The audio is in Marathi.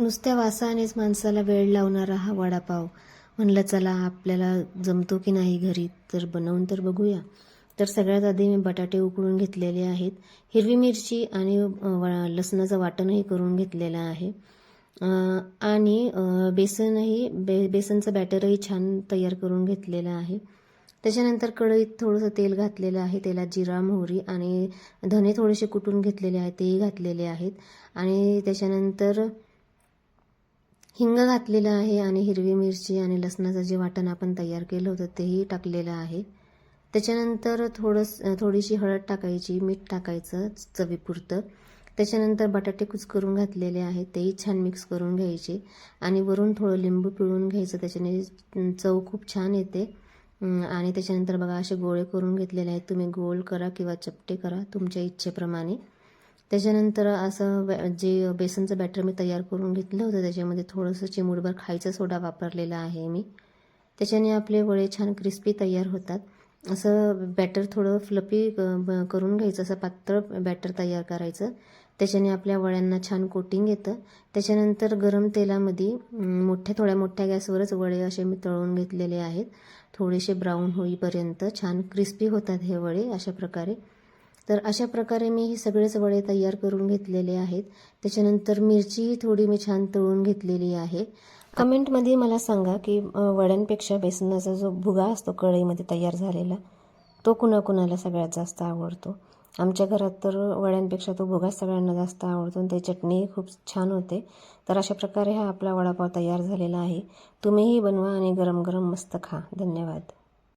नुसत्या वासानेच माणसाला वेळ लावणारा हा वडापाव. म्हणलं चला आपल्याला जमतो की नाही घरी, तर बनवून तर बघूया. तर सगळ्यात आधी मी बटाटे उकळून घेतलेले आहेत. हिरवी मिरची आणि लसणाचं वाटणही करून घेतलेलं आहे. आणि बेसनचं बॅटरही छान तयार करून घेतलेलं आहे. त्याच्यानंतर कढईत थोडंसं तेल घातलेलं आहे. तेलात जिरा, मोहरी आणि धने थोडेसे कुटून घेतलेले आहेत, तेही घातलेले आहेत. आणि त्याच्यानंतर हिंग घातलेलं आहे आणि हिरवी मिरची आणि लसणाचं जे वाटण आपण तयार केलं होतं तेही टाकलेलं आहे. त्याच्यानंतर थोडीशी हळद टाकायची, मीठ टाकायचं चवीपुरतं. त्याच्यानंतर बटाटे कुस्करून घातलेले आहेत, तेही छान मिक्स करून घ्यायचे आणि वरून थोडं लिंबू पिळून घ्यायचं. त्याच्याने चव खूप छान येते. आणि त्याच्यानंतर बघा असे गोळे करून घेतलेले आहेत. तुम्ही गोल करा किंवा चपटे करा तुमच्या इच्छेप्रमाणे. त्याच्यानंतर जे बेसनचं बॅटर मी तयार करून घेतलं होतं त्याच्यामध्ये थोडंसं चिमूटभर खायचा सोडा वापरलेला आहे मी. त्याच्याने आपले वडे छान क्रिस्पी तयार होतात. असं बॅटर थोडं फ्लफी करून घ्यायचं, असं पातळ बॅटर तयार करायचं. त्याच्याने आपल्या वड्यांना छान कोटिंग येतं. त्याच्यानंतर गरम तेलामध्ये थोड्या मोठ्या गॅसवरच वडे असे मी तळून घेतलेले आहेत. थोडेसे ब्राऊन होईपर्यंत छान क्रिस्पी होतात हे वडे अशा प्रकारे. तर अशा प्रकारे मी हे सगळेच वडे तयार करून घेतलेले आहेत. त्याच्यानंतर मिरचीही थोडी मी छान तळून घेतलेली आहे. कमेंटमध्ये मला सांगा की वड्यांपेक्षा बेसनाचा जो भुगा असतो कढईमध्ये तयार झालेला, तो कुणाकुणाला सगळ्यात जास्त आवडतो. आमच्या घरात तर वड्यांपेक्षा तो भुगा सगळ्यांना जास्त आवडतो आणि त्याची चटणीही खूप छान होते. तर अशा प्रकारे हा आपला वडापाव तयार झालेला आहे. तुम्हीही बनवा आणि गरम गरम मस्त खा. धन्यवाद.